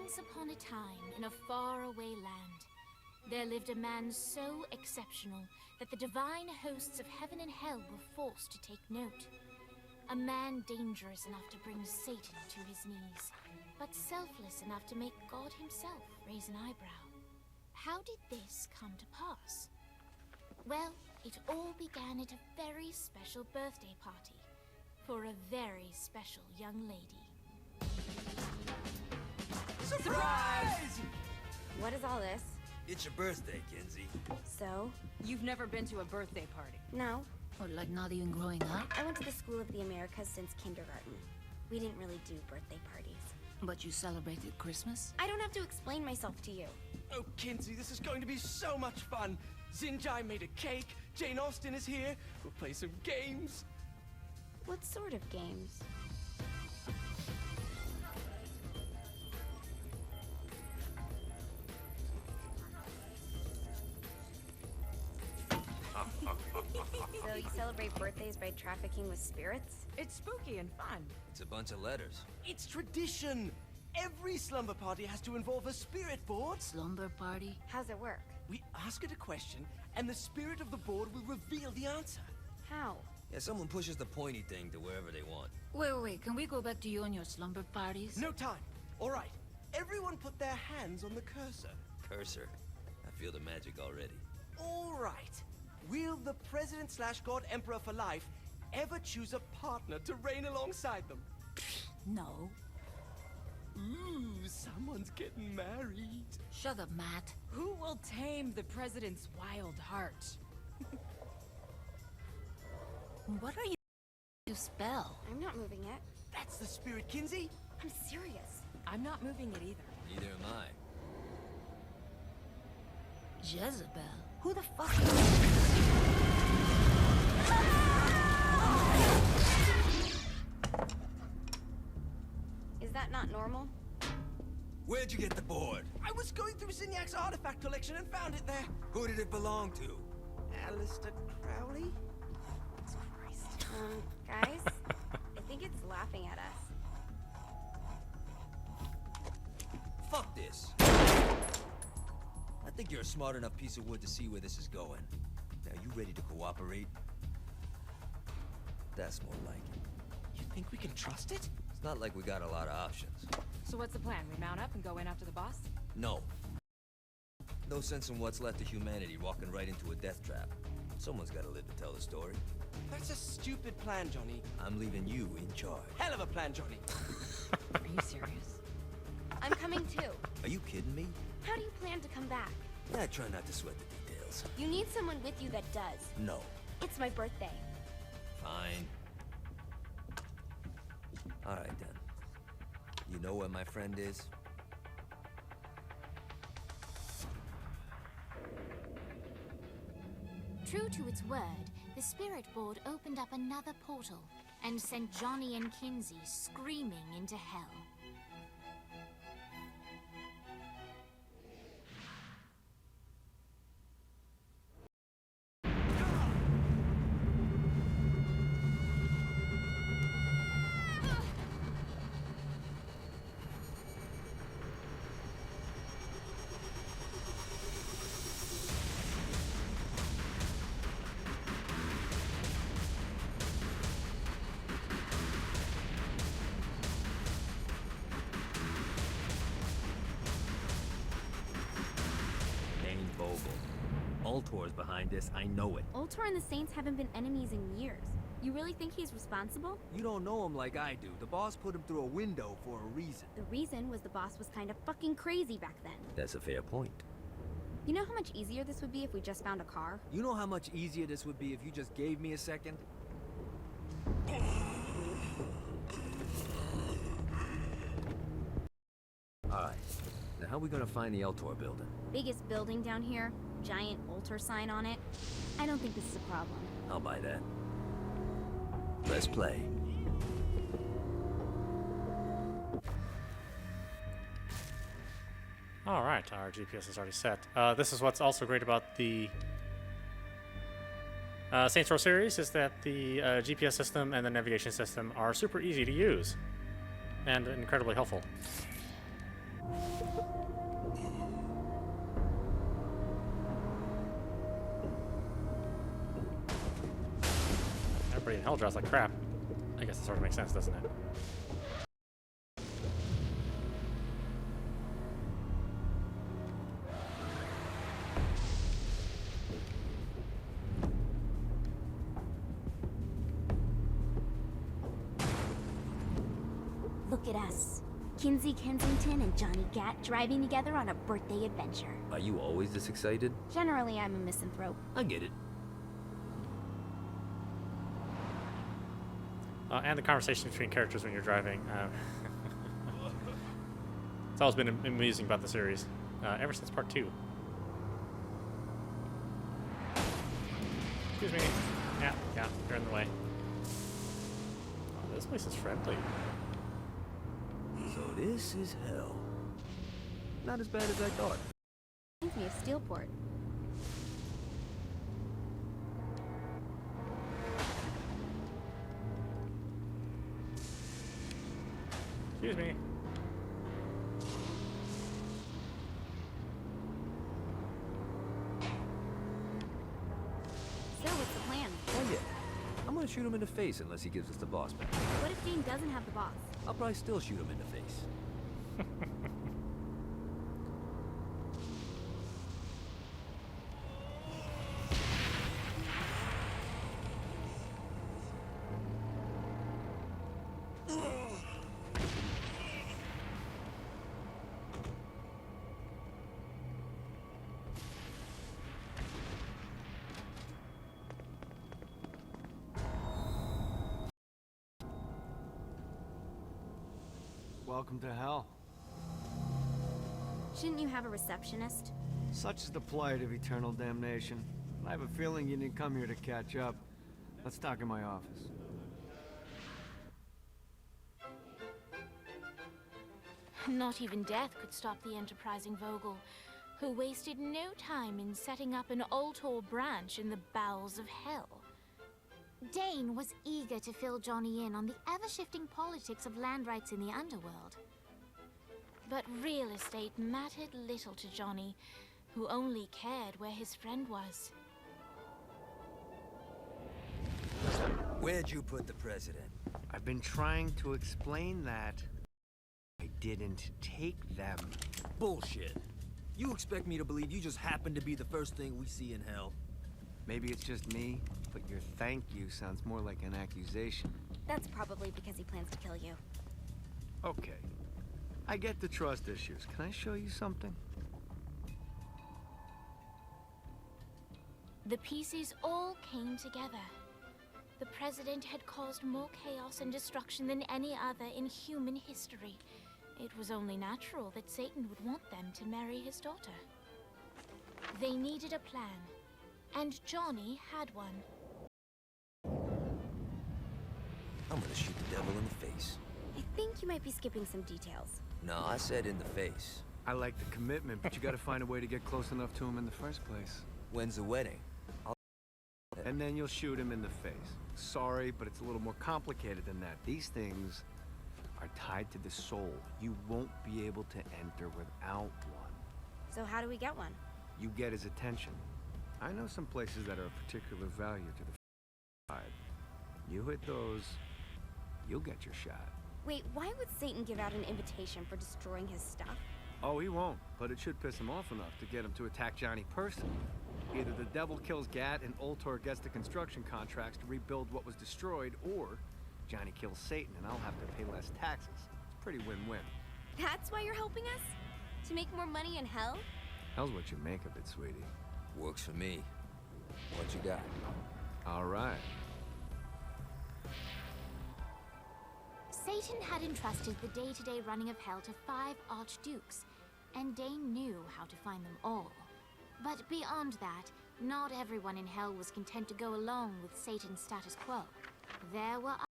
Once upon a time, in a faraway land, there lived a man so exceptional that the divine hosts of heaven and hell were forced to take note. A man dangerous enough to bring Satan to his knees, but selfless enough to make God himself raise an eyebrow. How did this come to pass? Well, it all began at a very special birthday party for a very special young lady. Surprise! What is all this? It's your birthday, Kinsey. So? You've never been to a birthday party? No. Or like not even growing up? I went to the School of the Americas since kindergarten. We didn't really do birthday parties. But you celebrated Christmas? I don't have to explain myself to you. Oh, Kinsey, this is going to be so much fun. Zinjai made a cake, Jane Austen is here, we'll play some games. What sort of games? So you celebrate birthdays by trafficking with spirits? It's spooky and fun. It's a bunch of letters. It's tradition. Every slumber party has to involve a spirit board. Slumber party? How's it work? We ask it a question, and the spirit of the board will reveal the answer. How? Yeah, someone pushes the pointy thing to wherever they want. Wait, can we go back to you and your slumber parties? No time. All right. Everyone put their hands on the cursor. Cursor. I feel the magic already. All right. Will the President/God Emperor for life ever choose a partner to reign alongside them? No. Ooh, someone's getting married. Shut up, Matt. Who will tame the president's wild heart? What are you to spell? I'm not moving it. That's the spirit, Kinsey. I'm serious. I'm not moving it either. Neither am I. Jezebel? Who the fuck? Is that not normal? Where'd you get the board? I was going through Zignac's artifact collection and found it there. Who did it belong to? Alistair Crowley? Christ. Guys, I think it's laughing at us. Fuck this. I think you're a smart enough piece of wood to see where this is going. Now, you ready to cooperate? That's more like it. You think we can trust it? It's not like we got a lot of options. So what's the plan? We mount up and go in after the boss? No. No sense in what's left of humanity walking right into a death trap. Someone's gotta live to tell the story. That's a stupid plan, Johnny. I'm leaving you in charge. Hell of a plan, Johnny. Are you serious? I'm coming too. Are you kidding me? How do you plan to come back? Yeah, I try not to sweat the details. You need someone with you that does. No. It's my birthday. Fine. All right, then. You know where my friend is? True to its word, the spirit board opened up another portal and sent Johnny and Kinsey screaming into hell. Ultor's behind this, I know it. Ultor and the Saints haven't been enemies in years. You really think he's responsible? You don't know him like I do. The boss put him through a window for a reason. The reason was the boss was kind of fucking crazy back then. That's a fair point. You know how much easier this would be if we just found a car? You know how much easier this would be if you just gave me a second? Alright, now how are we gonna find the Eltor building? Biggest building down here, giant Ultor sign on it. I don't think this is a problem. I'll buy that. Let's play. Alright, our GPS is already set. This is what's also great about the Saints Row series, is that the GPS system and the navigation system are super easy to use and incredibly helpful. Everybody in hell draws like crap. I guess it sort of makes sense, doesn't it? Look at us. Kinsey Kensington and Johnny Gat driving together on a birthday adventure. Are you always this excited? Generally, I'm a misanthrope. I get it. And the conversation between characters when you're driving. It's always been amusing about the series, ever since part 2. Excuse me. Yeah, you're in the way. Oh, this place is friendly. So this is hell. Not as bad as I thought. Reminds me of Steelport. Excuse me. So what's the plan? Oh yeah. I'm gonna shoot him in the face unless he gives us the boss back. What if Dean doesn't have the boss? I'll probably still shoot him in the face. Welcome to hell. Shouldn't you have a receptionist? Such is the plight of eternal damnation. I have a feeling you didn't come here to catch up. Let's talk in my office. Not even death could stop the enterprising Vogel, who wasted no time in setting up an Ultor branch in the bowels of hell. Dane was eager to fill Johnny in on the ever-shifting politics of land rights in the underworld. But real estate mattered little to Johnny, who only cared where his friend was. Where'd you put the president? I've been trying to explain that. I didn't take them. Bullshit. You expect me to believe you just happened to be the first thing we see in hell? Maybe it's just me, but your thank you sounds more like an accusation. That's probably because he plans to kill you. Okay. I get the trust issues. Can I show you something? The pieces all came together. The president had caused more chaos and destruction than any other in human history. It was only natural that Satan would want them to marry his daughter. They needed a plan, and Johnny had one. I'm gonna shoot the devil in the face. I think you might be skipping some details. No, I said in the face. I like the commitment, but you gotta find a way to get close enough to him in the first place. When's the wedding? And then you'll shoot him in the face. Sorry, but it's a little more complicated than that. These things are tied to the soul. You won't be able to enter without one. So how do we get one? You get his attention. I know some places that are of particular value to the side. You hit those, you'll get your shot. Wait, why would Satan give out an invitation for destroying his stuff? Oh, he won't, but it should piss him off enough to get him to attack Johnny personally. Either the devil kills Gat and Ultor gets the construction contracts to rebuild what was destroyed, or Johnny kills Satan and I'll have to pay less taxes. It's pretty win-win. That's why you're helping us? To make more money in hell? Hell's what you make of it, sweetie. Works for me. What you got? All right. Satan had entrusted the day-to-day running of hell to 5 archdukes, and Dane knew how to find them all. But beyond that, not everyone in hell was content to go along with Satan's status quo. There were others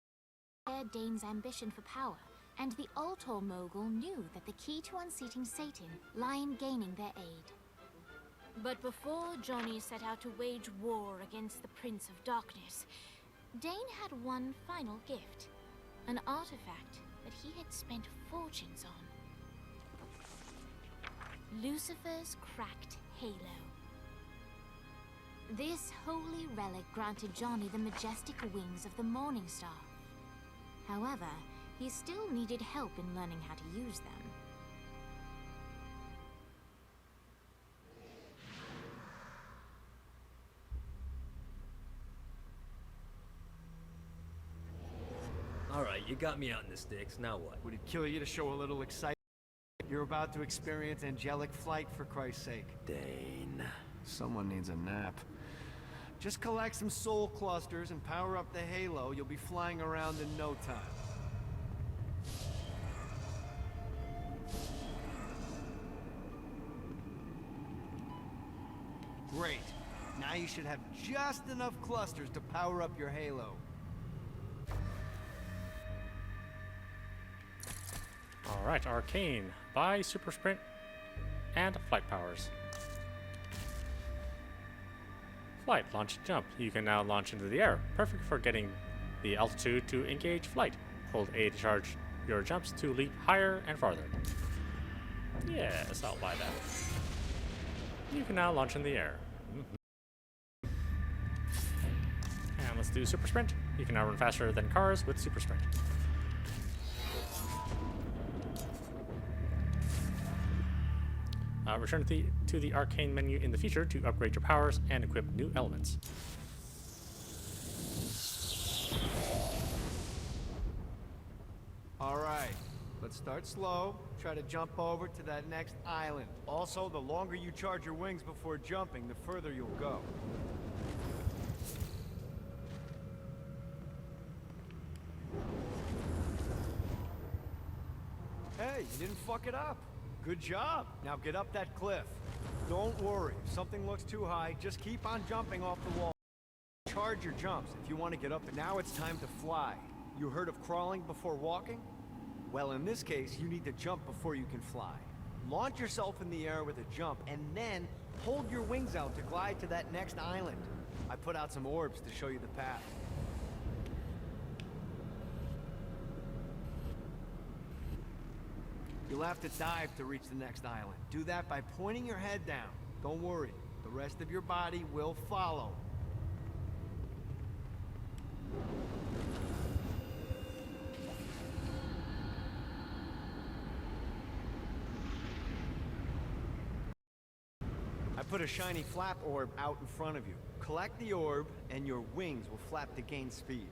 who shared Dane's ambition for power, and the Ultor mogul knew that the key to unseating Satan lay in gaining their aid. But before Johnny set out to wage war against the Prince of Darkness, Dane had one final gift. An artifact that he had spent fortunes on. Lucifer's cracked halo. This holy relic granted Johnny the majestic wings of the Morning Star. However, he still needed help in learning how to use them. Alright, you got me out in the sticks, now what? Would it kill you to show a little excitement? You're about to experience angelic flight, for Christ's sake. Dane. Someone needs a nap. Just collect some soul clusters and power up the halo. You'll be flying around in no time. Great. Now you should have just enough clusters to power up your halo. Alright, Arcane. Buy Super Sprint and Flight Powers. Flight, launch, jump. You can now launch into the air. Perfect for getting the altitude to engage flight. Hold A to charge your jumps to leap higher and farther. Yes, I'll buy that. You can now launch in the air. And let's do Super Sprint. You can now run faster than cars with Super Sprint. Return to the Arcane menu in the future to upgrade your powers and equip new elements. Alright, let's start slow. Try to jump over to that next island. Also, the longer you charge your wings before jumping, the further you'll go. Hey, you didn't fuck it up. Good job. Now get up that cliff. Don't worry. If something looks too high, just keep on jumping off the wall. Charge your jumps if you want to get up. Now it's time to fly. You heard of crawling before walking? Well, in this case, you need to jump before you can fly. Launch yourself in the air with a jump, and then hold your wings out to glide to that next island. I put out some orbs to show you the path. You'll have to dive to reach the next island. Do that by pointing your head down. Don't worry, the rest of your body will follow. I put a shiny flap orb out in front of you. Collect the orb, and your wings will flap to gain speed.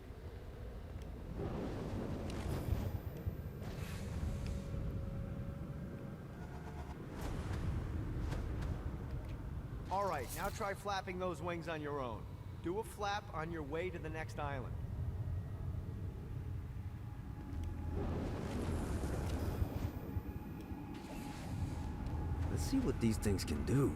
Alright, now try flapping those wings on your own. Do a flap on your way to the next island. Let's see what these things can do.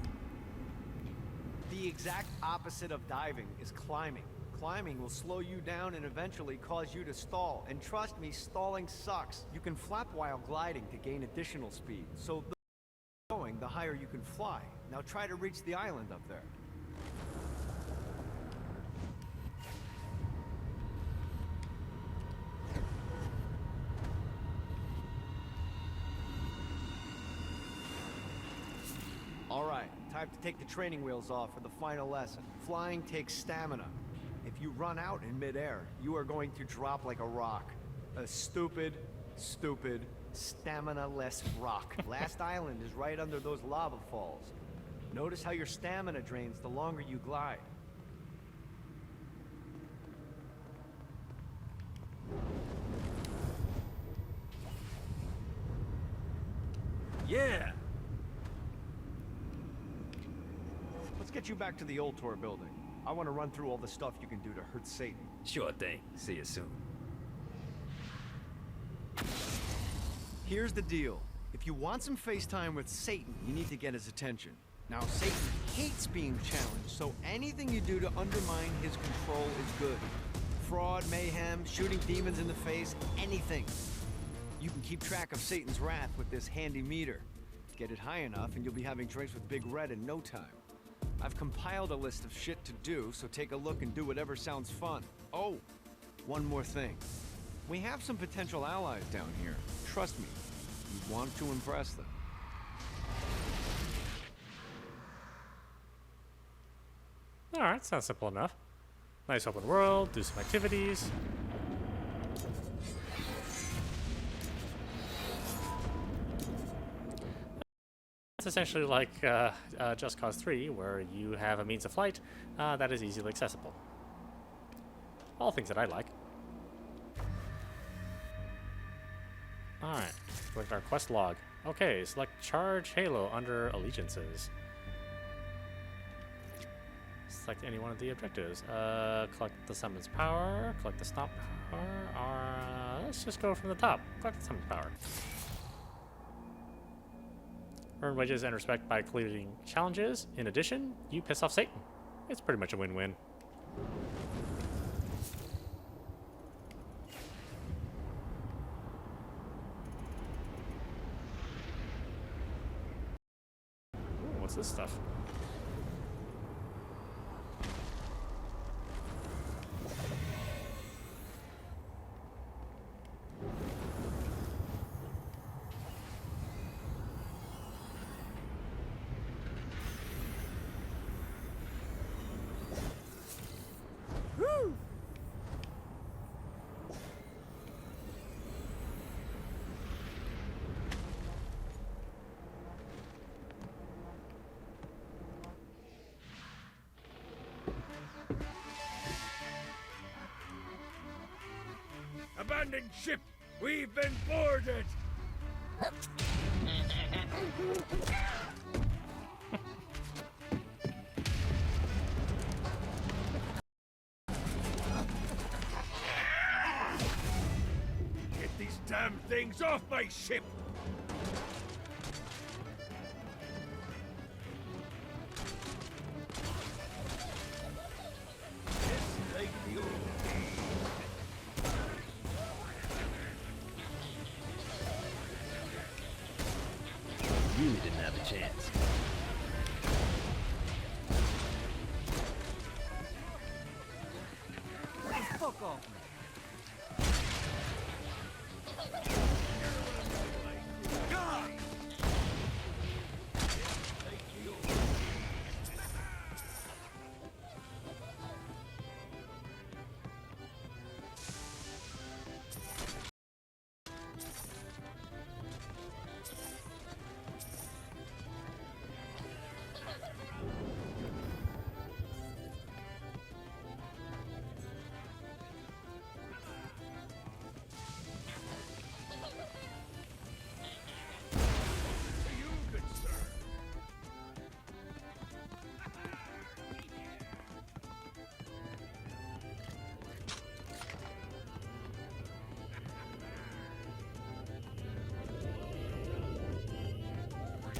The exact opposite of diving is climbing. Climbing will slow you down and eventually cause you to stall. And trust me, stalling sucks. You can flap while gliding to gain additional speed. So the going, the higher you can fly. Now try to reach the island up there. Alright, time to take the training wheels off for the final lesson. Flying takes stamina. If you run out in midair, you are going to drop like a rock. A stupid, stamina-less rock. Last island is right under those lava falls. Notice how your stamina drains the longer you glide. Yeah! Let's get you back to the old tour building. I want to run through all the stuff you can do to hurt Satan. Sure thing. See you soon. Here's the deal. If you want some FaceTime with Satan, you need to get his attention. Now, Satan hates being challenged, so anything you do to undermine his control is good. Fraud, mayhem, shooting demons in the face, anything. You can keep track of Satan's wrath with this handy meter. Get it high enough and you'll be having drinks with Big Red in no time. I've compiled a list of shit to do, so take a look and do whatever sounds fun. Oh, one more thing. We have some potential allies down here. Trust me, you want to impress them. Alright, sounds simple enough. Nice open world, do some activities. It's essentially like Just Cause 3, where you have a means of flight that is easily accessible. All things that I like. Alright, look at our quest log. Okay, select Charge Halo under Allegiances. Select any one of the objectives. Collect the Summons Power, collect the Stomp Power, or let's just go from the top. Collect the Summons Power. Earn wages and respect by completing challenges. In addition, you piss off Satan. It's pretty much a win-win. What's this stuff? Abandoned ship! We've been boarded! Get these damn things off my ship! It's like the old days. Really didn't have a chance. Fuck off.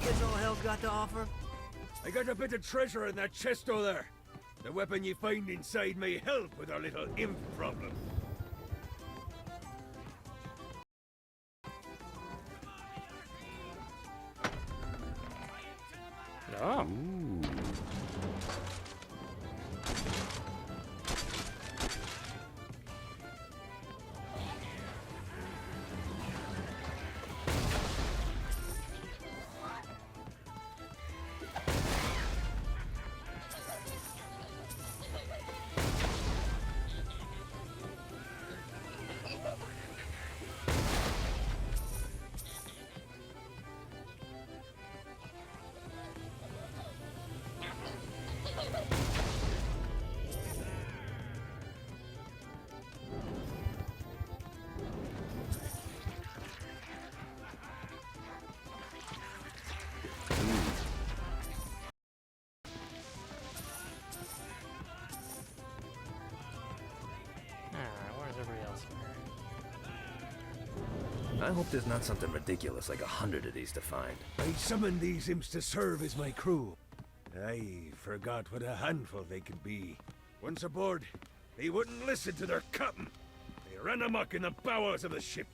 That's all hell's got to offer? I got a bit of treasure in that chest over there. The weapon you find inside may help with our little imp problem. Oh. Where's everybody else here? I hope there's not something ridiculous like 100 of these to find. I summoned these imps to serve as my crew. I forgot what a handful they could be. Once aboard, they wouldn't listen to their captain. They ran amok in the bowels of the ship.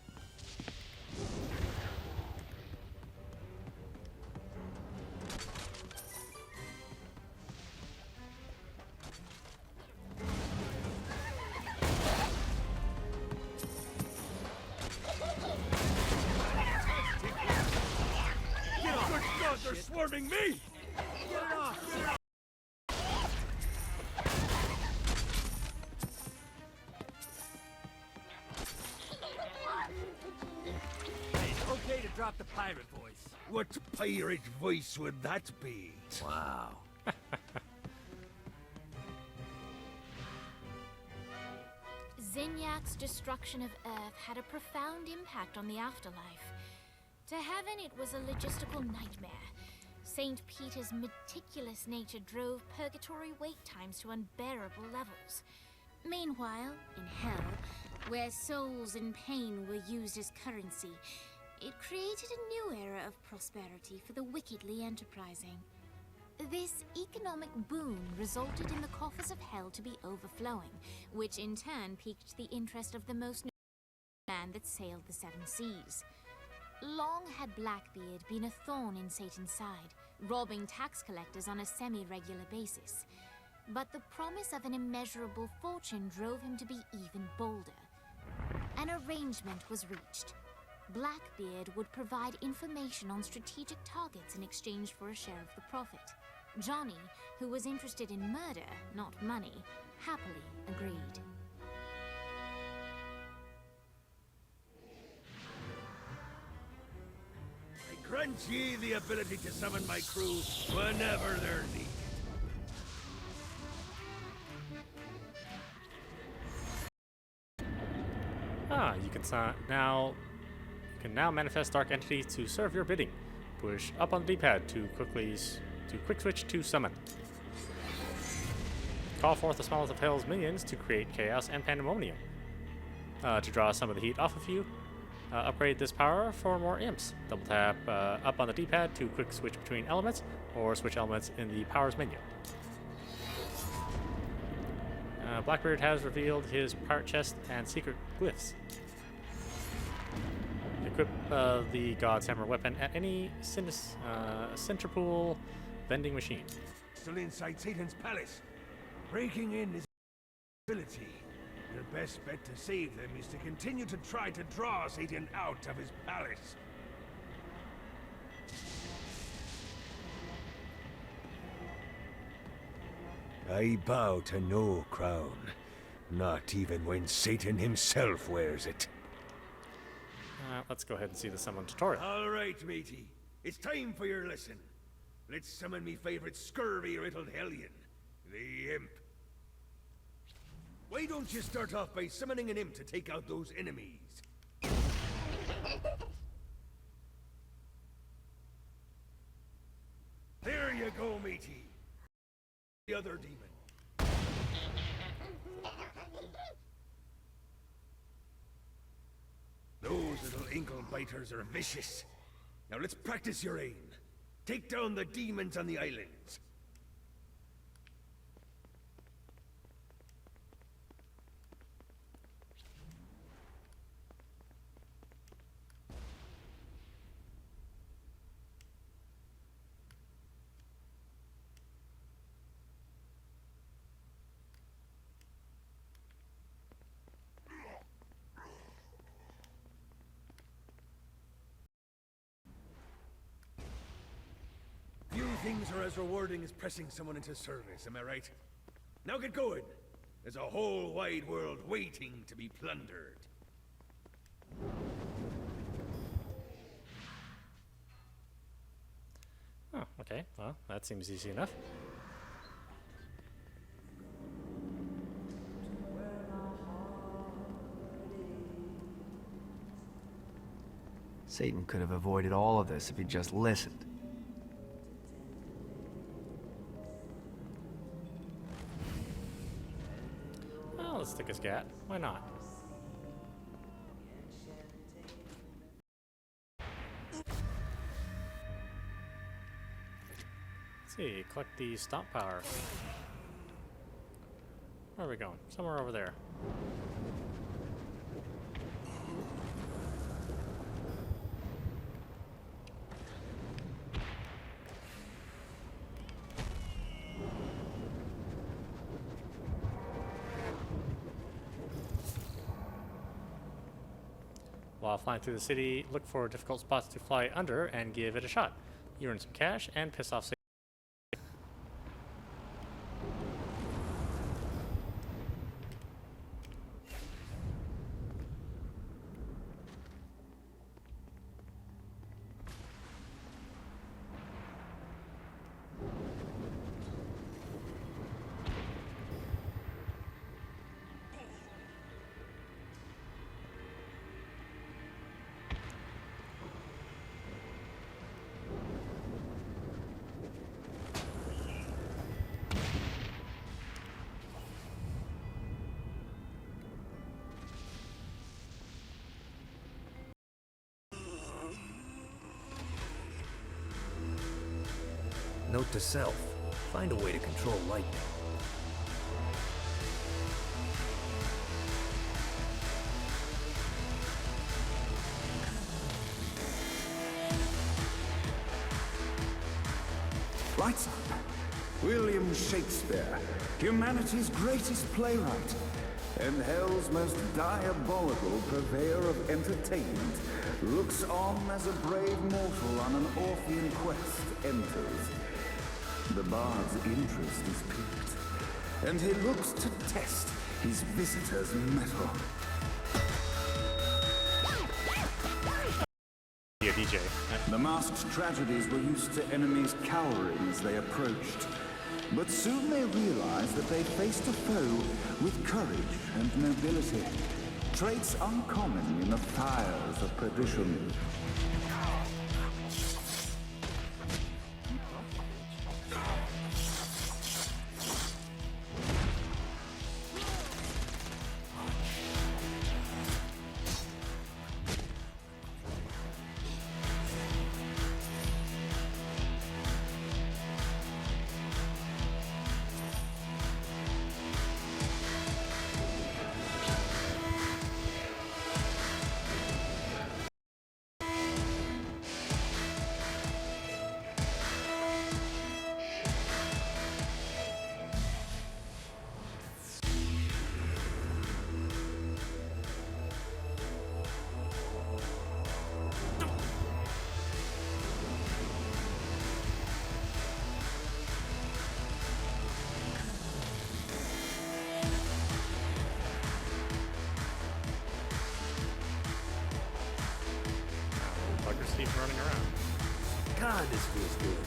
Good God, they're swarming me! Get it off! Get it off! okay to drop the pirate voice. What pirate voice would that be? Wow. Zinyak's destruction of Earth had a profound impact on the afterlife. To heaven, it was a logistical nightmare. St. Peter's meticulous nature drove purgatory wait times to unbearable levels. Meanwhile, in hell, where souls in pain were used as currency, it created a new era of prosperity for the wickedly enterprising. This economic boom resulted in the coffers of hell to be overflowing, which in turn piqued the interest of the most noble man that sailed the seven seas. Long had Blackbeard been a thorn in Satan's side, robbing tax collectors on a semi-regular basis. But the promise of an immeasurable fortune drove him to be even bolder. An arrangement was reached. Blackbeard would provide information on strategic targets in exchange for a share of the profit. Johnny, who was interested in murder, not money, happily agreed. I grant ye the ability to summon my crew whenever they're needed. You can now manifest dark entities to serve your bidding. Push up on the D-pad to quick switch to summon. Call forth the smallest of Hell's minions to create chaos and pandemonium. To draw some of the heat off of you, upgrade this power for more imps. Double tap up on the D-pad to quick switch between elements, or switch elements in the powers menu. Blackbeard has revealed his pirate chest and secret glyphs. Equip the God's Hammer weapon at any centripool vending machine. Still inside Satan's palace. Breaking in is ability. Your best bet to save them is to continue to try to draw Satan out of his palace. I bow to no crown, not even when Satan himself wears it. Let's go ahead and see the summon tutorial. All right, matey. It's time for your lesson. Let's summon me favorite scurvy-riddled hellion, the Imp. Why don't you start off by summoning an Imp to take out those enemies? There you go, matey. The other demon. Those little ankle biters are vicious. Now let's practice your aim. Take down the demons on the islands. Few things are as rewarding as pressing someone into service, am I right? Now get going. There's a whole wide world waiting to be plundered. Oh, okay. Well, that seems easy enough. Satan could have avoided all of this if he'd just listened. Well, let's stick his gat. Why not? Let's see. Collect the stomp power. Where are we going? Somewhere over there. While flying through the city, look for difficult spots to fly under and give it a shot. You earn some cash and piss off Satan. Note to self, find a way to control lightning. Lights up. William Shakespeare, humanity's greatest playwright, and hell's most diabolical purveyor of entertainment, looks on as a brave mortal on an Orphean quest enters. The bard's interest is piqued, and he looks to test his visitor's mettle. Yeah, DJ. The masked tragedies were used to enemies cowering as they approached. But soon they realized that they faced a foe with courage and nobility, traits uncommon in the fires of perdition. Buggers keep running around. God, this feels good.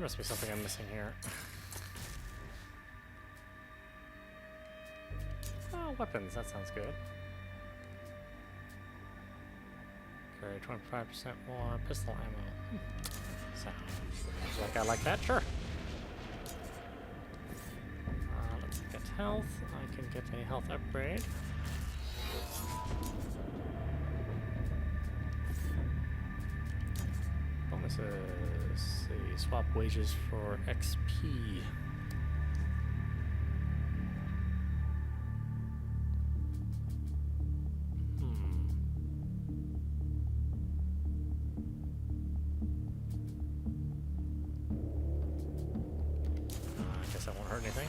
must be something I'm missing here. Oh, weapons. That sounds good. Carry 25% more pistol ammo. Sounds like I like that. Sure. Let's get health. I can get a health upgrade. Bonuses. See, swap wages for XP. I guess that won't hurt anything.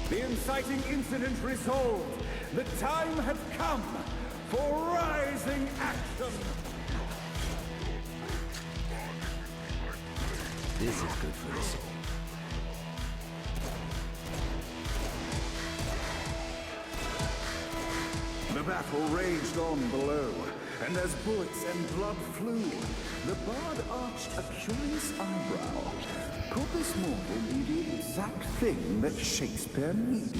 The inciting incident resolved. The time has come for rising action. This is good for the soul. The battle raged on below, and as bullets and blood flew, the bard arched a curious eyebrow. Could this mortal be the exact thing that Shakespeare needed?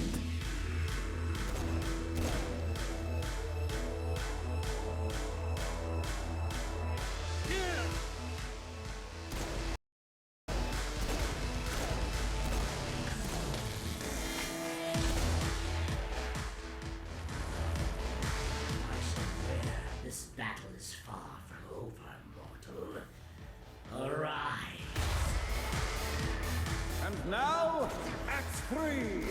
This battle is far from over, mortal. Arise! And now, Act 3!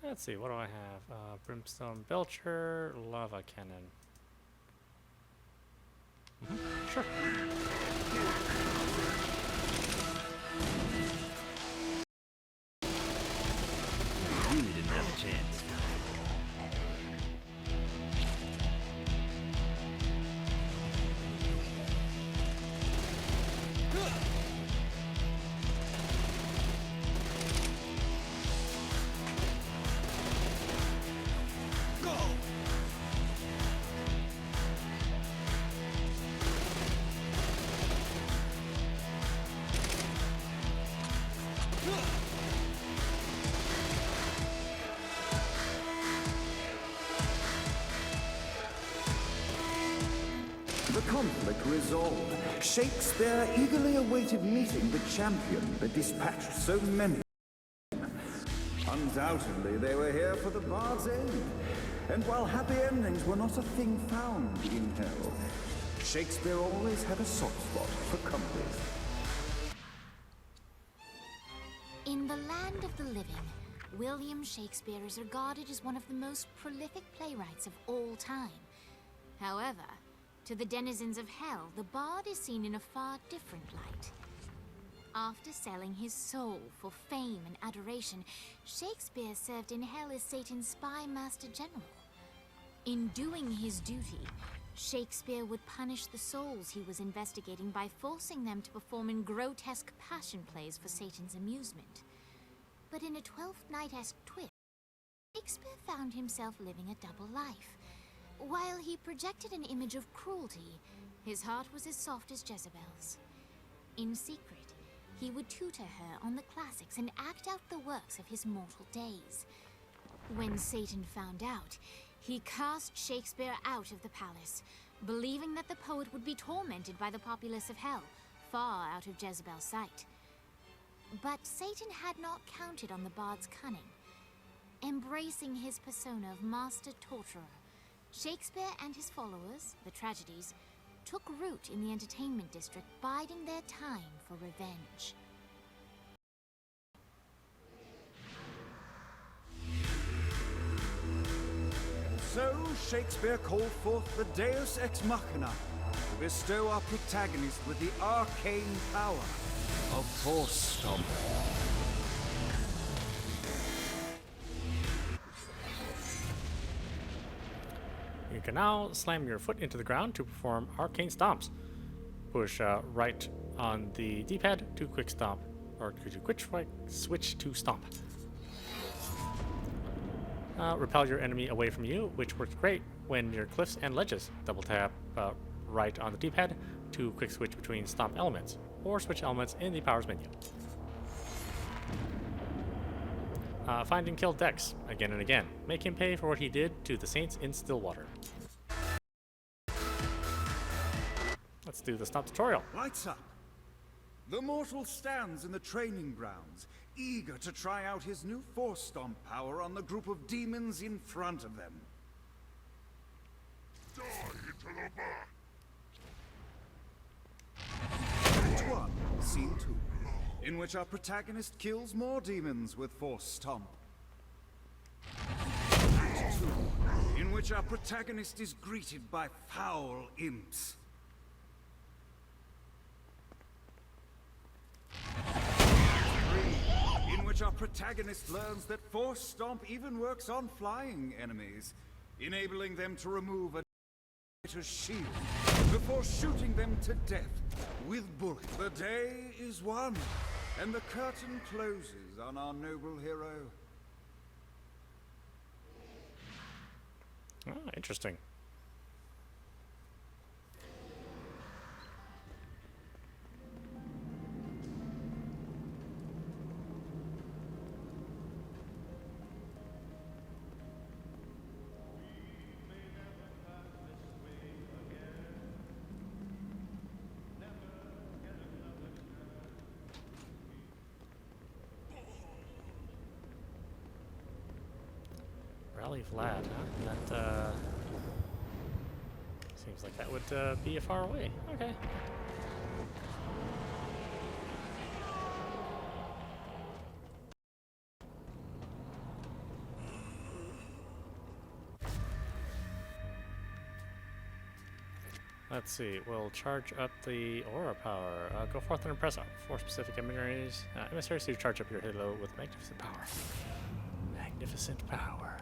Let's see, what do I have? Brimstone Belcher, Lava Cannon. Sure. Really didn't have a chance. The conflict resolved. Shakespeare eagerly awaited meeting the champion that dispatched so many. Undoubtedly, they were here for the Bard's aid. And while happy endings were not a thing found in hell, Shakespeare always had a soft spot for comedies. In the land of the living, William Shakespeare is regarded as one of the most prolific playwrights of all time. However, to the denizens of hell, the bard is seen in a far different light. After selling his soul for fame and adoration, Shakespeare served in hell as Satan's spy master general. In doing his duty, Shakespeare would punish the souls he was investigating by forcing them to perform in grotesque passion plays for Satan's amusement. But in a Twelfth Night-esque twist, Shakespeare found himself living a double life. While he projected an image of cruelty, his heart was as soft as Jezebel's. In secret, he would tutor her on the classics and act out the works of his mortal days. When Satan found out, he cast Shakespeare out of the palace, believing that the poet would be tormented by the populace of hell, far out of Jezebel's sight. But Satan had not counted on the bard's cunning. Embracing his persona of master torturer, Shakespeare and his followers, the tragedies, took root in the entertainment district, biding their time for revenge. So Shakespeare called forth the Deus Ex Machina to bestow our protagonist with the arcane power of Force Stomp. You can now slam your foot into the ground to perform arcane stomps. Push right on the D-pad to quick stomp, or could you switch to stomp? Repel your enemy away from you, which works great when near cliffs and ledges. Double tap right on the D-pad to quick switch between stomp elements, or switch elements in the powers menu. Find and kill Dex again and again. Make him pay for what he did to the saints in Stillwater. Let's do the stomp tutorial. Lights up! The mortal stands in the training grounds, eager to try out his new Force Stomp power on the group of demons in front of them. Act 1, Scene 2, in which our protagonist kills more demons with Force Stomp. Act 2, in which our protagonist is greeted by foul imps. In which our protagonist learns that Force Stomp even works on flying enemies, enabling them to remove a fighter's shield before shooting them to death with bullets. The day is won, and the curtain closes on our noble hero. Ah, interesting. Rally Vlad, huh? That, seems like that would be far away. Okay. Let's see, we'll charge up the aura power. Go forth and impress four specific emissaries to charge up your halo with magnificent power. Magnificent power.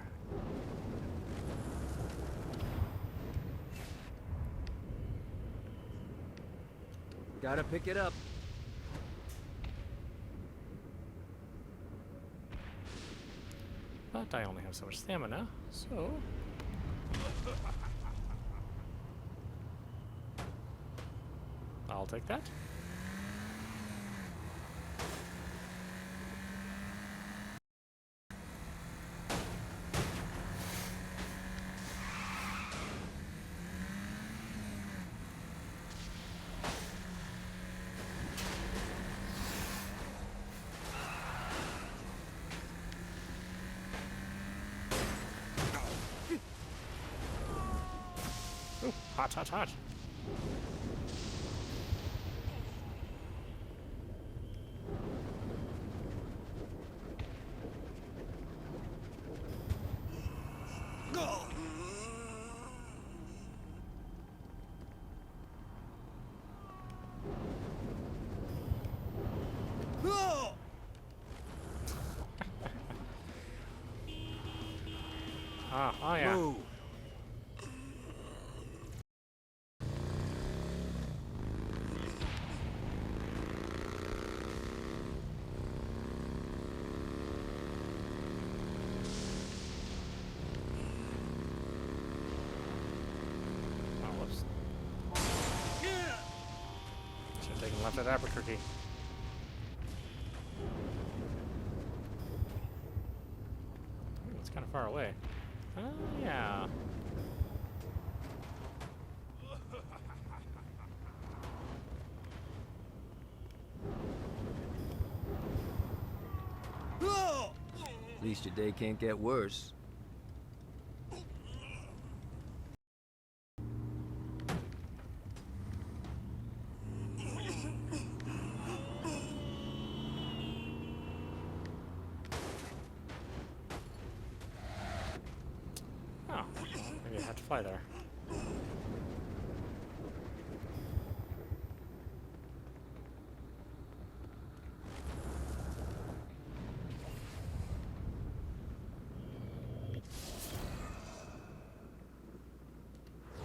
Gotta pick it up. But I only have so much stamina, so... I'll take that. hot, hot, hot. Oh yeah. Move. Oh, whoops. Should have taken left at Albuquerque. Ooh, it's kind of far away. Oh, yeah. At least your day can't get worse. Oh, maybe I have to fly there.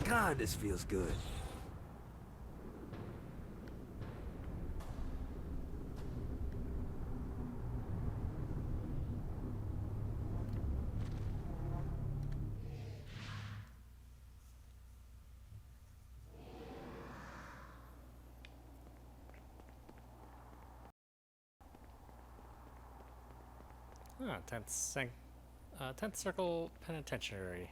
God, this feels good. Ah, 10th Circle Penitentiary.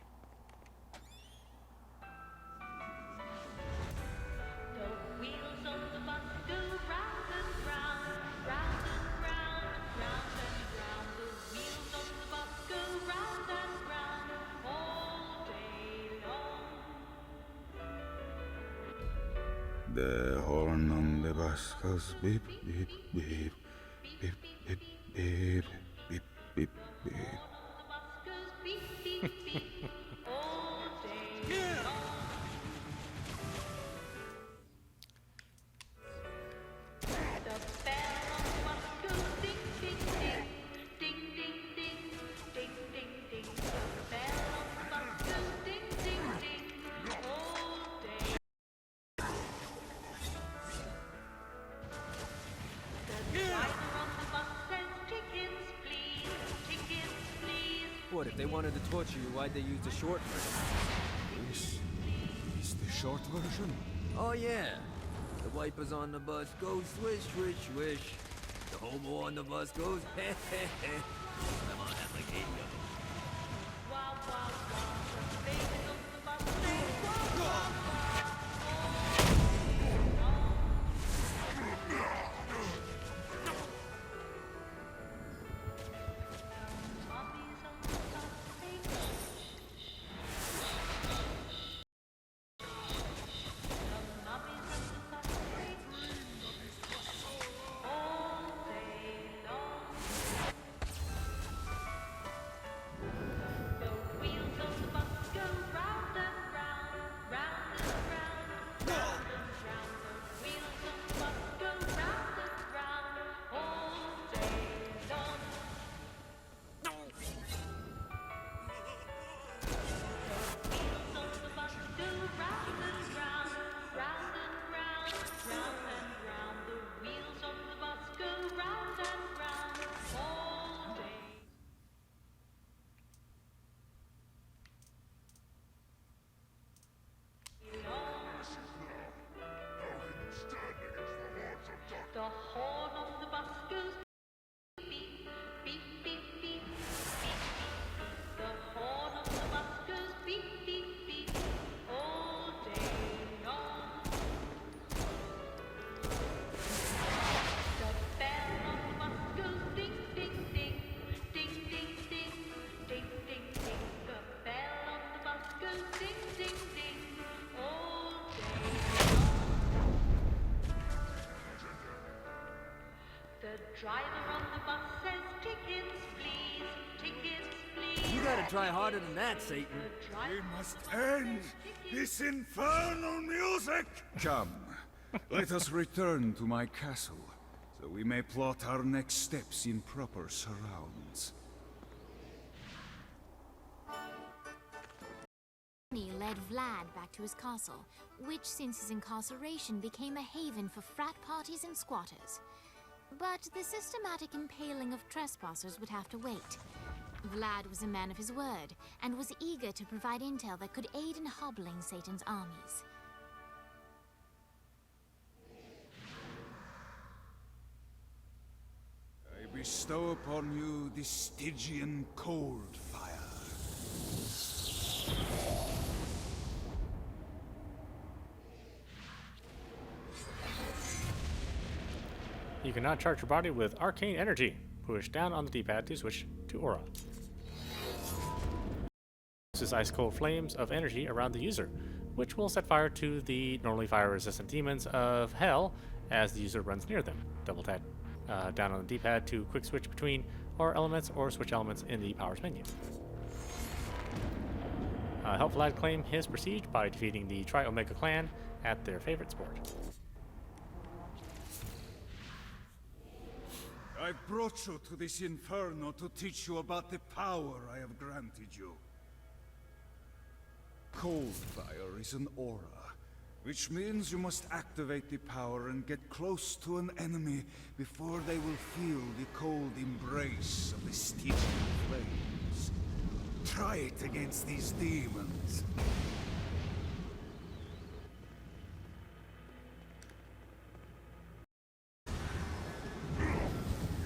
The wheels on the bus go round and round, round and round, round and round. The wheels on the bus go round and round all day long. The horn on the bus goes beep, beep, beep, beep, beep, beep, beep, beep, beep. What, if they wanted to torture you, why'd they use the short version? This is the short version. Oh yeah. The wipers on the bus go swish, swish, swish. The hobo on the bus goes heh, heh, heh. Come on, have like 8 of them. The driver on the bus says tickets, please, tickets, please. You gotta try harder than that, Satan. We must end this infernal music! Come, let us return to my castle, so we may plot our next steps in proper surrounds. He led Vlad back to his castle, which since his incarceration became a haven for frat parties and squatters. But the systematic impaling of trespassers would have to wait. Vlad was a man of his word, and was eager to provide intel that could aid in hobbling Satan's armies. I bestow upon you the Stygian cold fire. You can now charge your body with arcane energy. Push down on the D-pad to switch to aura. This is ice-cold flames of energy around the user, which will set fire to the normally fire-resistant demons of hell as the user runs near them. Double tap down on the D-pad to quick switch between aura elements or switch elements in the powers menu. Help Vlad claim his prestige by defeating the Tri-Omega clan at their favorite sport. I've brought you to this inferno to teach you about the power I have granted you. Cold fire is an aura, which means you must activate the power and get close to an enemy before they will feel the cold embrace of the Stygian flames. Try it against these demons.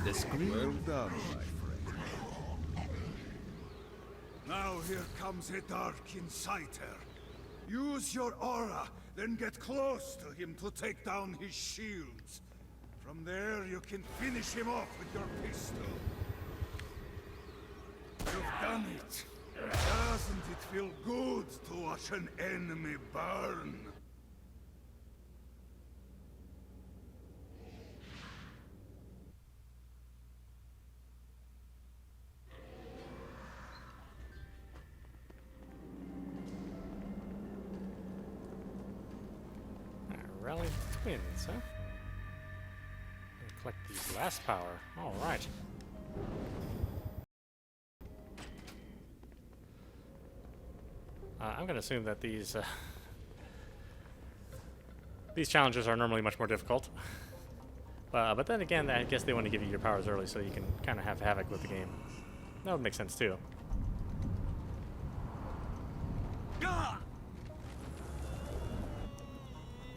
The scream. Well done, my friend. Now here comes a dark inciter. Use your aura, then get close to him to take down his shields. From there, you can finish him off with your pistol. You've done it. Doesn't it feel good to watch an enemy burn? Rally twins, huh? Collect the blast power. Alright. I'm gonna assume that these challenges are normally much more difficult. But then again, I guess they want to give you your powers early so you can kind of have havoc with the game. That would make sense too.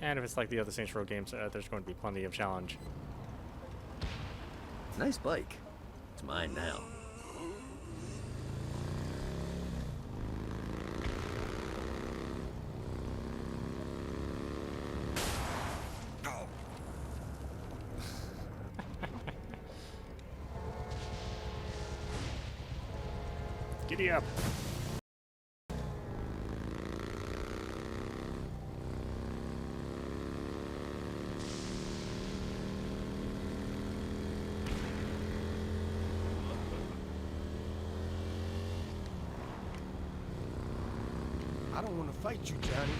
And if it's like the other Saints Row games, there's going to be plenty of challenge. Nice bike. It's mine now. Giddy up. I don't want to fight you, Johnny.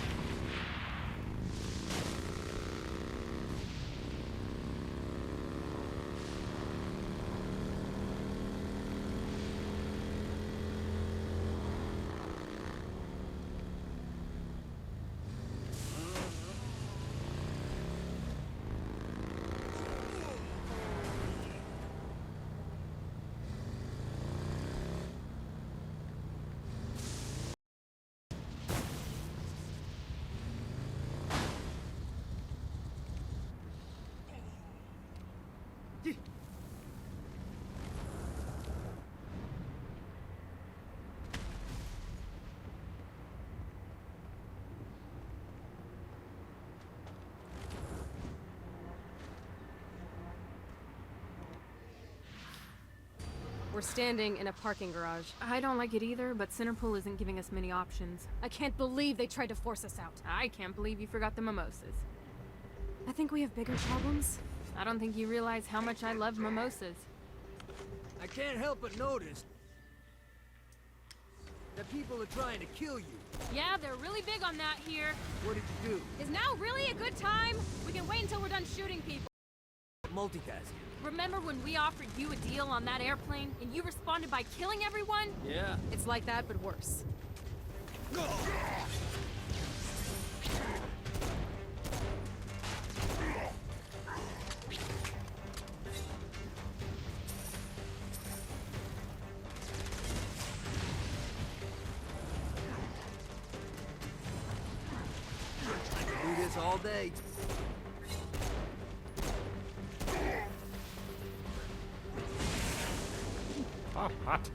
We're standing in a parking garage. I don't like it either, but Centerpool isn't giving us many options. I can't believe they tried to force us out. I can't believe you forgot the mimosas. I think we have bigger problems. I don't think you realize how much I love mimosas. I can't help but notice that people are trying to kill you. Yeah, they're really big on that here. What did you do? Is now really a good time? We can wait until we're done shooting people. Multitasking. Remember when we offered you a deal on that airplane and you responded by killing everyone? Yeah. It's like that, but worse. I can do this all day. Oh, hot.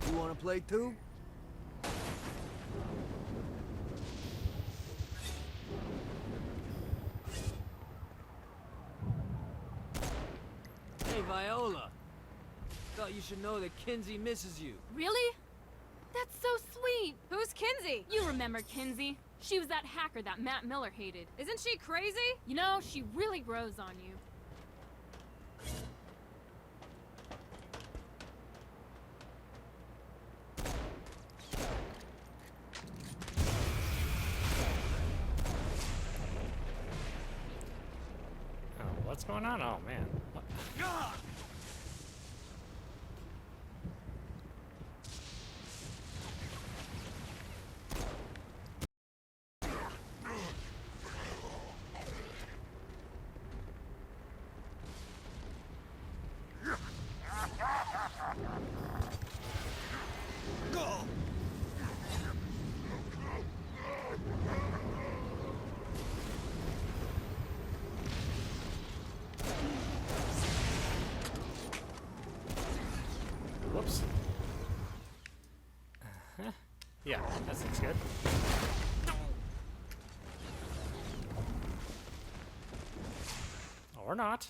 You wanna play too? Hey, Viola. Thought you should know that Kinsey misses you. Really? That's so sweet. Who's Kinsey? You remember Kinsey. She was that hacker that Matt Miller hated. Isn't she crazy? You know, she really grows on you. Oh, what's going on? Oh, man. Whoops. Yeah, that seems good. Or not.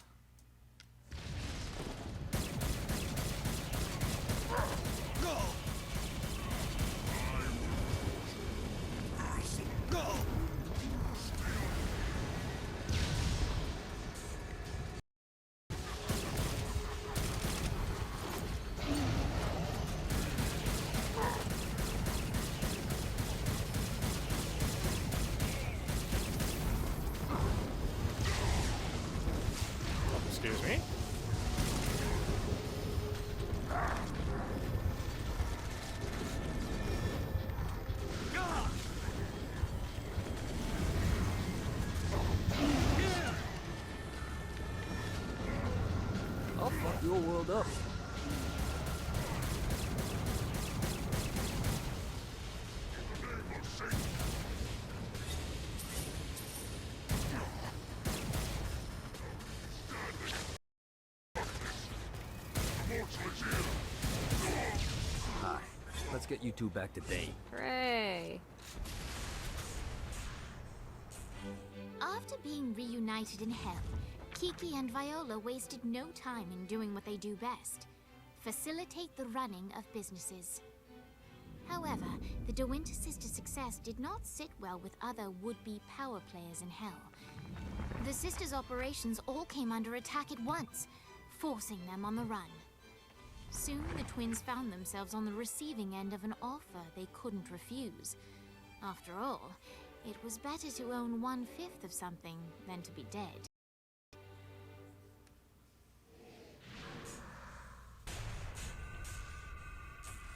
Excuse me. I'll fuck your world up. Hi. Let's get you two back to date. Hooray. After being reunited in hell, Kiki and Viola wasted no time in doing what they do best: facilitate the running of businesses. However, the De Winter sisters' success did not sit well with other would-be power players in hell. The sisters' operations all came under attack at once, forcing them on the run. Soon, the twins found themselves on the receiving end of an offer they couldn't refuse. After all, It was better to own 1/5 of something than to be dead.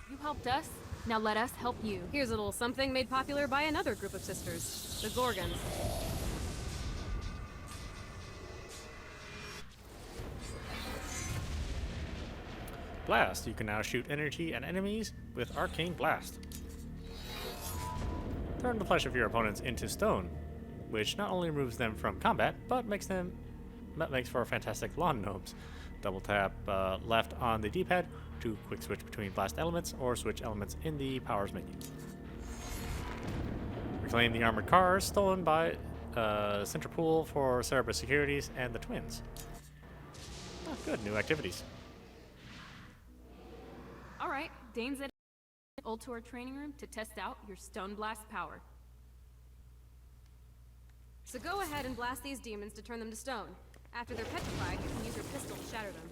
You helped us, now let us help you. Here's a little something made popular by another group of sisters, the Gorgons. Blast. You can now shoot energy at enemies with Arcane Blast. Turn the flesh of your opponents into stone, which not only removes them from combat, but makes for fantastic lawn gnomes. Double tap left on the D-pad to quick switch between blast elements or switch elements in the powers menu. Reclaim the armored cars stolen by Central Pool for Cerebus Securities and the Twins. Oh, good, new activities. Alright, Dane's at Ultor training room to test out your Stone Blast power. So go ahead and blast these demons to turn them to stone. After they're petrified, you can use your pistol to shatter them.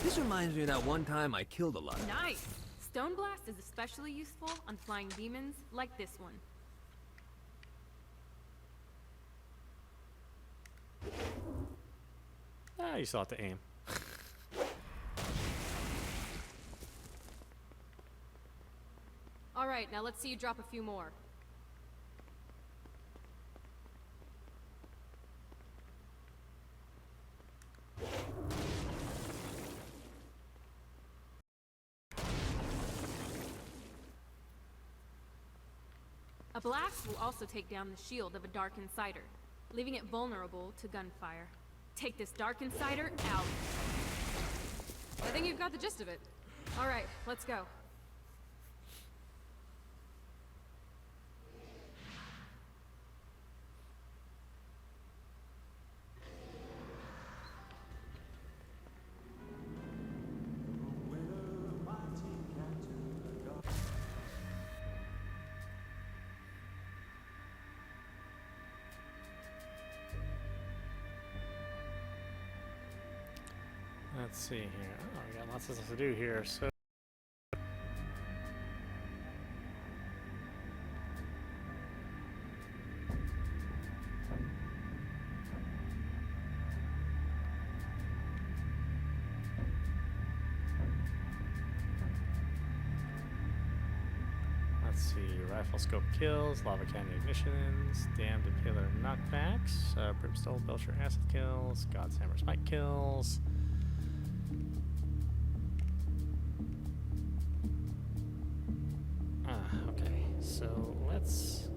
This reminds me of that one time I killed a lot. Nice! Stone Blast is especially useful on flying demons like this one. Ah, you still have to aim. Alright, now let's see you drop a few more. A blast will also take down the shield of a Dark Insider, leaving it vulnerable to gunfire. Take this Dark Insider out. I think you've got the gist of it. Alright, let's go. Let's see here. Oh, we got lots of stuff to do here, so... Let's see, rifle scope kills, lava cannon ignitions, damned impaler knockbacks, brimstone belcher acid kills, god's hammer spike kills. Okay, so let's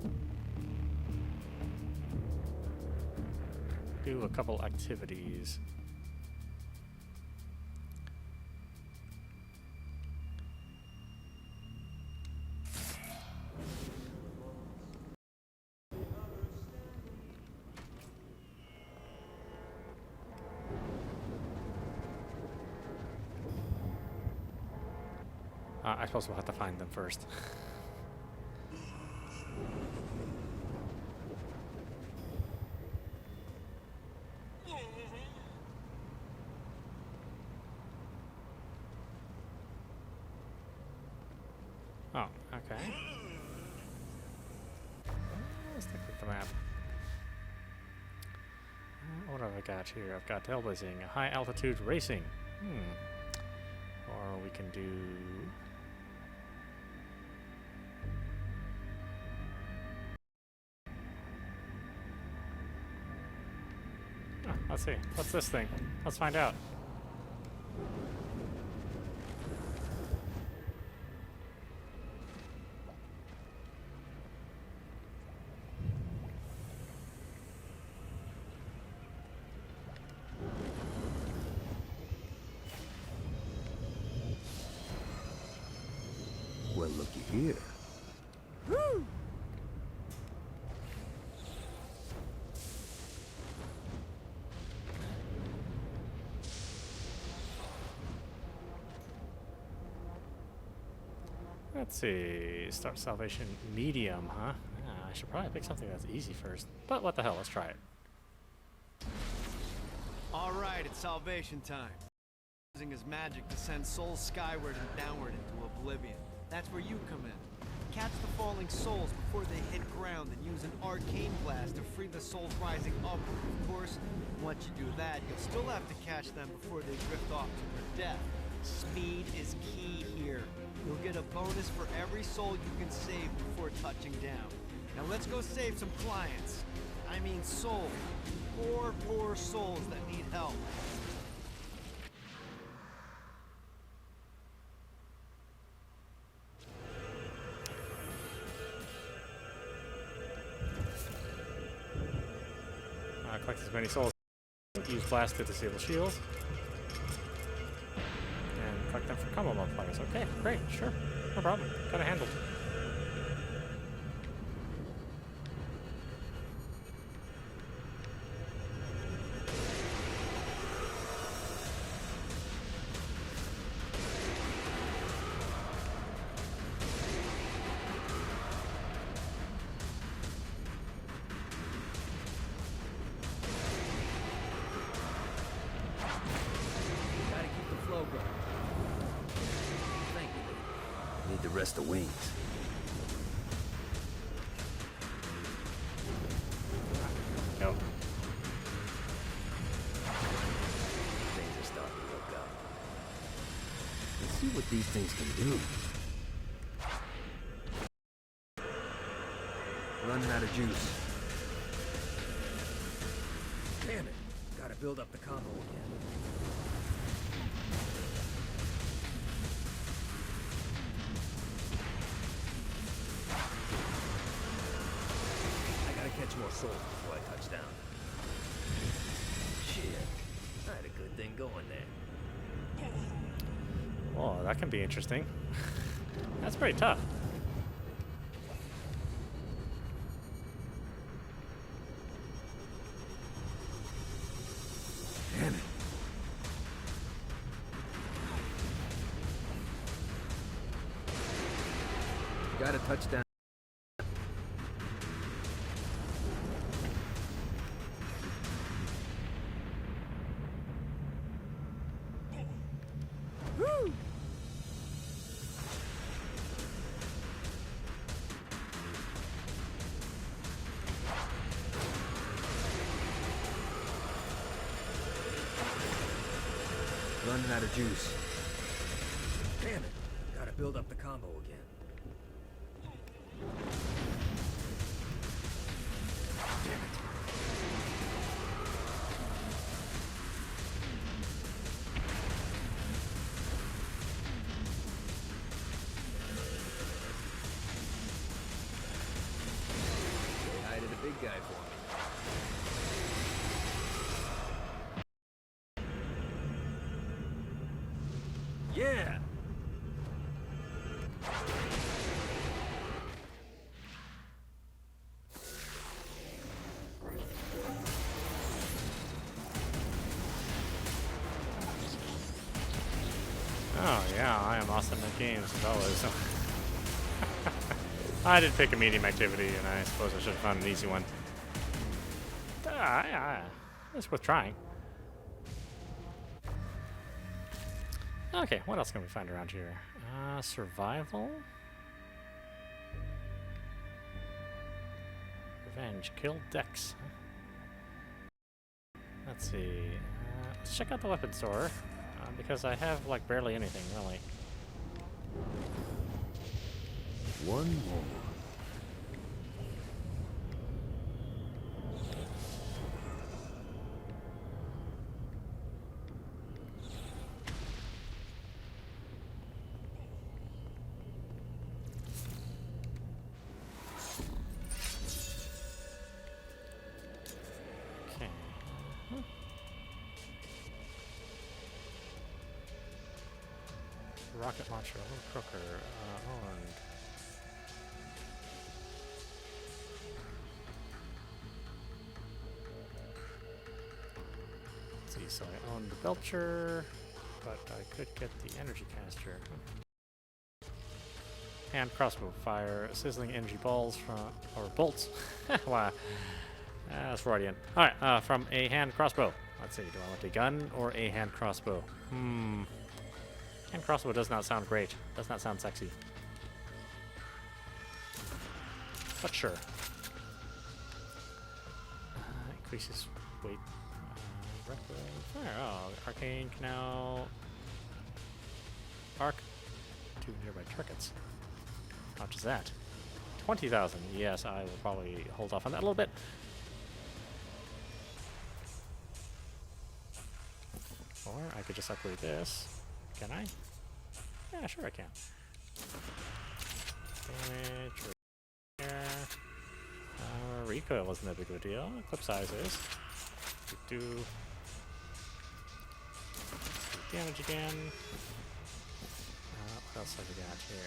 do a couple activities. I suppose we'll have to find them first. Oh, okay. Let's take a look at the map. What have I got here? I've got Hellblazing, high altitude racing. Or we can do... Oh, let's see. What's this thing? Let's find out. Well, looky here. Woo! Let's see. Start salvation medium, huh? I should probably pick something that's easy first. But what the hell, let's try it. Alright, it's salvation time. Using his magic to send souls skyward and downward into oblivion. That's where you come in. Catch the falling souls before they hit ground and use an arcane blast to free the souls rising upward. Of course, once you do that, you'll still have to catch them before they drift off to their death. Speed is key here. You'll get a bonus for every soul you can save before touching down. Now let's go save some clients. I mean souls. Poor souls that need help. Collect as many souls. Use blast to disable shields. And collect them for combo multipliers. Okay, great, sure. No problem. Got it handled. Need to rest the wings. Go. Things are starting to look up. Let's see what these things can do. Running out of juice. Damn it. Gotta build up the combo again. Catch more souls before I touch down. Shit. I had a good thing going there. Oh, that can be interesting. That's pretty tough. Damn it. Got a touchdown. Running out of juice. Damn it. Gotta build up the combo again. Damn it. Say hi to the big guy for me. Yeah! Oh yeah, I am awesome at games as always. I did pick a medium activity, and I suppose I should have found an easy one. It's worth trying. Okay, what else can we find around here? Survival? Revenge. Kill Dex. Let's see. Let's check out the weapon store. Because I have, like, barely anything, really. One more. Rocket launcher, little crooker, owned. Let's see, so I own the Belcher, but I could get the energy caster. Hand crossbow fire, sizzling energy balls from, or bolts. Wow, that's Freudian. Alright, from a hand crossbow. Let's see, do I want a gun or a hand crossbow? Hand crossbow does not sound great. Does not sound sexy. but sure. Increases weight. Fire. Oh, arcane can now arc to nearby targets. How much is that? 20,000. Yes, I will probably hold off on that a little bit. Or I could just upgrade this. Can I? Yeah, sure I can. Damage. Right here. Recoil wasn't that big of a deal. Clip size is. Do damage again. What else have we got here?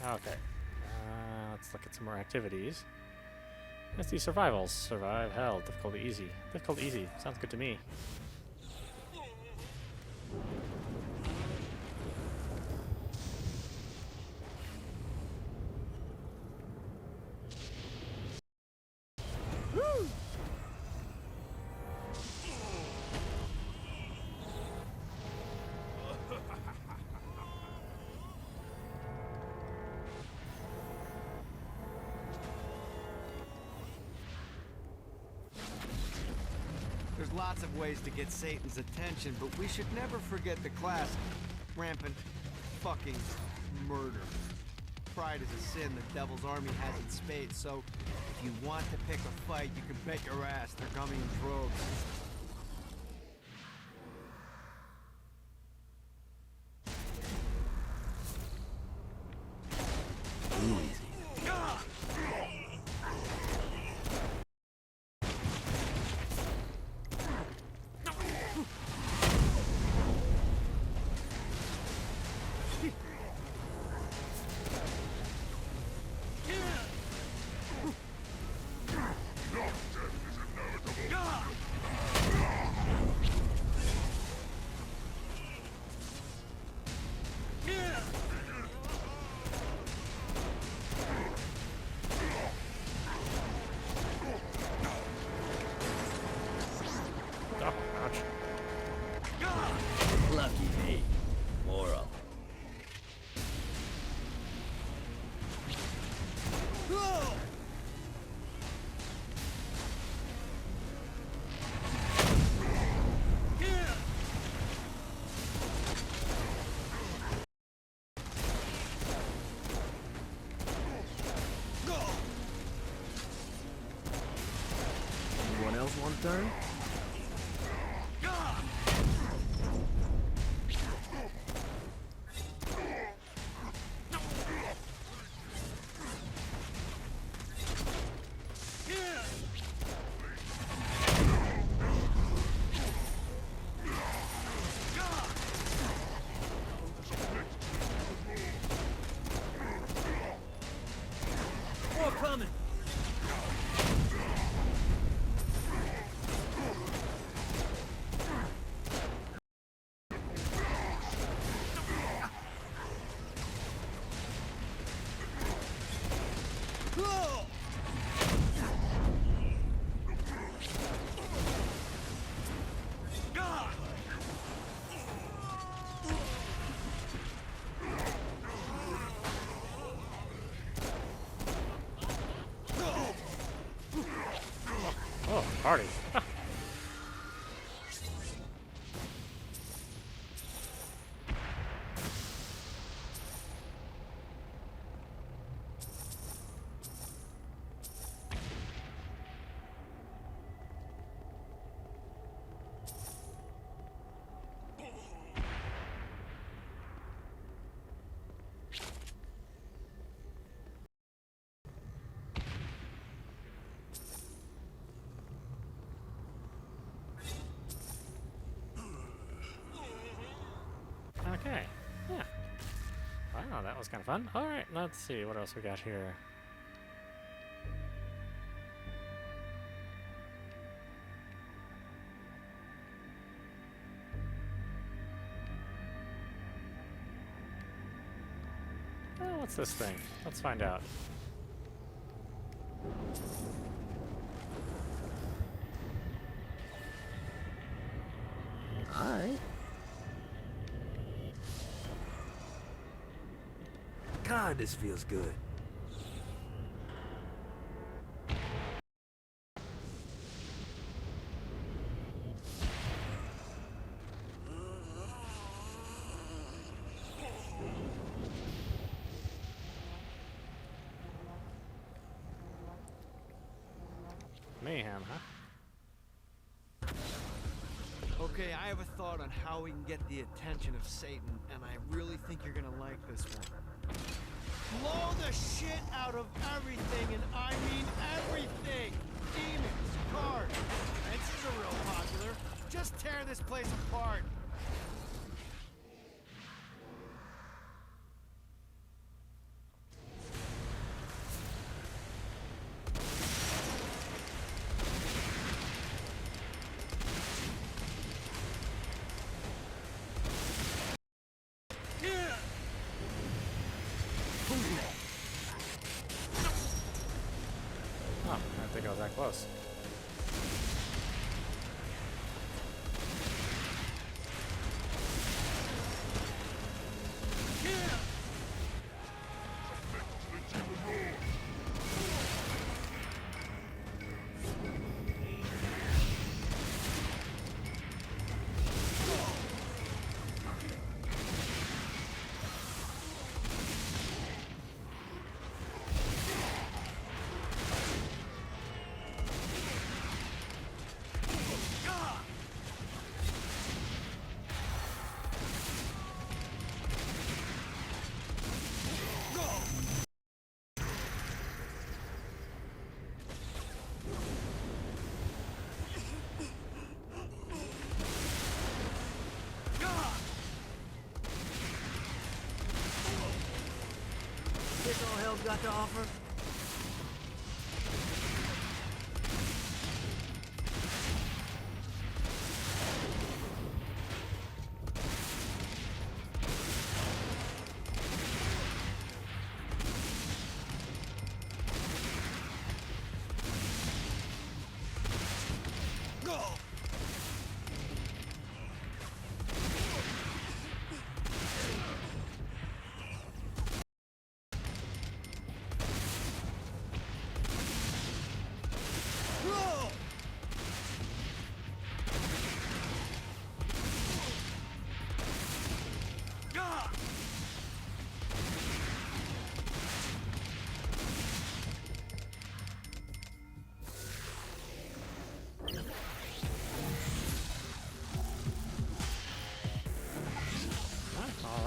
Okay. Let's look at some more activities. Let's do survivals. Survive hell. Difficulty easy. Difficulty easy. Sounds good to me. There's lots of ways to get Satan's attention, but we should never forget the classic rampant fucking murder. Pride is a sin the Devil's Army has in spades, so if you want to pick a fight, you can bet your ass they're coming in droves. Lucky me. More of them. Anyone else want a turn? More coming! Oh, party. Okay. Yeah. Wow, that was kind of fun. All right, let's see what else we got here. what's this thing? Let's find out. Alright. God, this feels good. Mayhem, huh? Okay, I have a thought on how we can get the attention of Satan, and I really think you're gonna like this one. Blow the shit out of everything, and I mean everything! Demons, cars, fences are real popular. Just tear this place apart. Oh, I didn't think I was that close. This all hell's got to offer?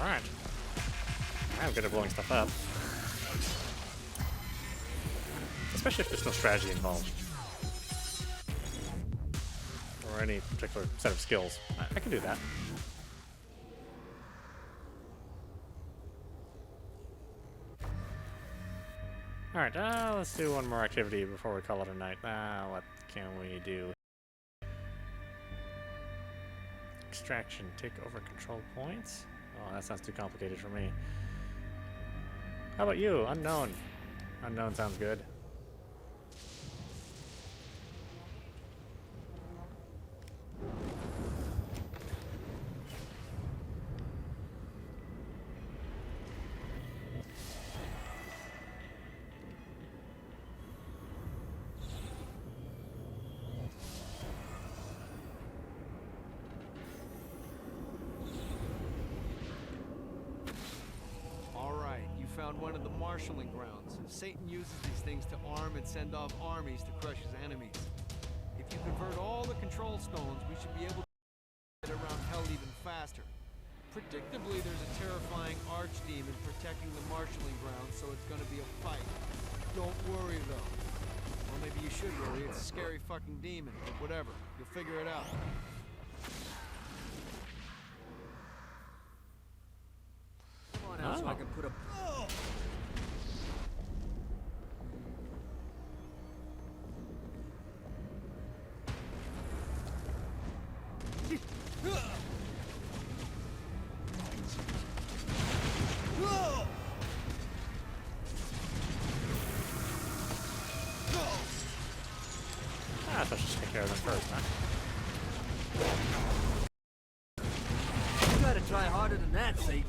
Alright. I'm good at blowing stuff up. Especially if there's no strategy involved. Or any particular set of skills. I can do that. Alright, let's do one more activity before we call it a night. What can we do? Extraction, take over control points? Oh, that sounds too complicated for me. How about you? Unknown. Unknown sounds good. Found one of the marshalling grounds. Satan uses these things to arm and send off armies to crush his enemies. If you convert all the control stones, we should be able to get around hell even faster. Predictably, there's a terrifying archdemon protecting the marshalling grounds, so it's gonna be a fight. Don't worry, though. Well, maybe you should worry. It's a scary fucking demon, but whatever. You'll figure it out. Come on out so I can put a... Might as well just take care of them first, huh? You gotta try harder than that, Satan.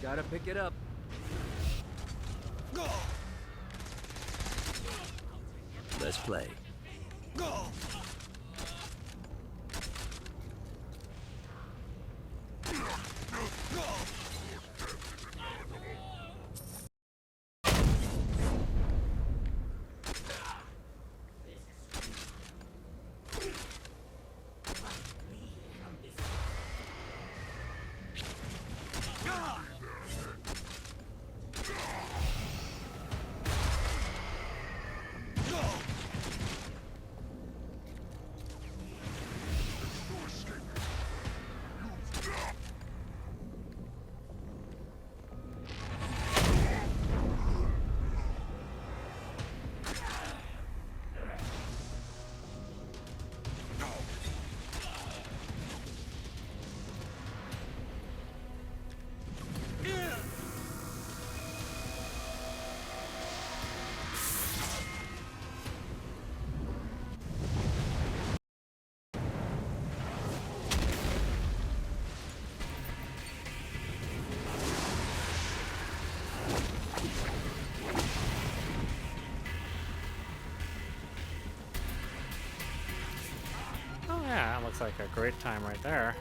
Gotta pick it up. Let's play. Yeah, that looks like a great time right there.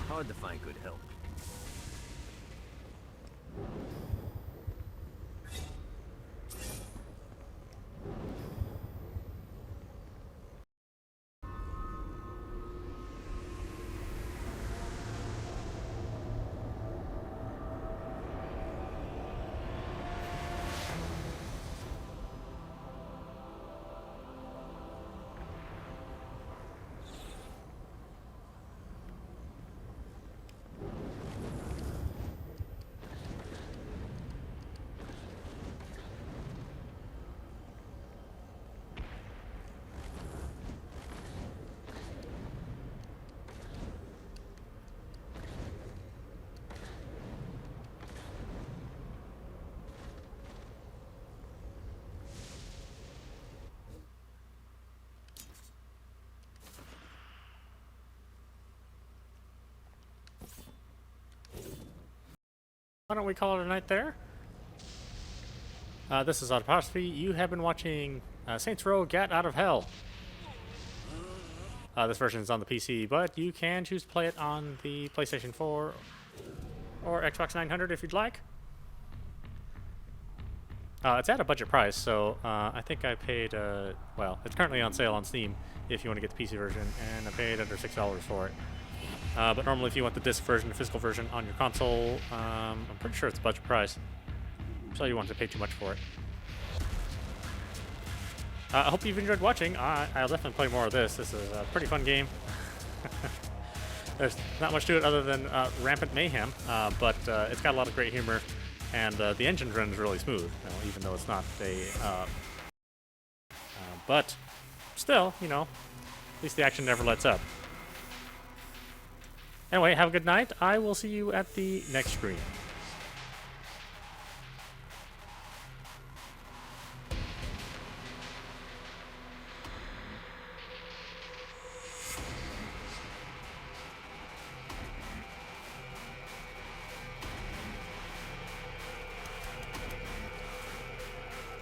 Hard to find good help. why don't we call it a night there? This is audap. You have been watching Saints Row: Gat Out of Hell. This version is on the PC, but you can choose to play it on the PlayStation 4 or Xbox 900 if you'd like. It's at a budget price, so I think I paid, well, it's currently on sale on Steam if you want to get the PC version, and I paid under $6 for it. But normally if you want the disc version, the physical version on your console, I'm pretty sure it's a budget price, so you want to pay too much for it. I hope you've enjoyed watching. I'll definitely play more of this. This is a pretty fun game. There's not much to it other than rampant mayhem, but it's got a lot of great humor, and the engine runs really smooth, even though it's not a... but still, you know, at least the action never lets up. Anyway, have a good night. I will see you at the next screen.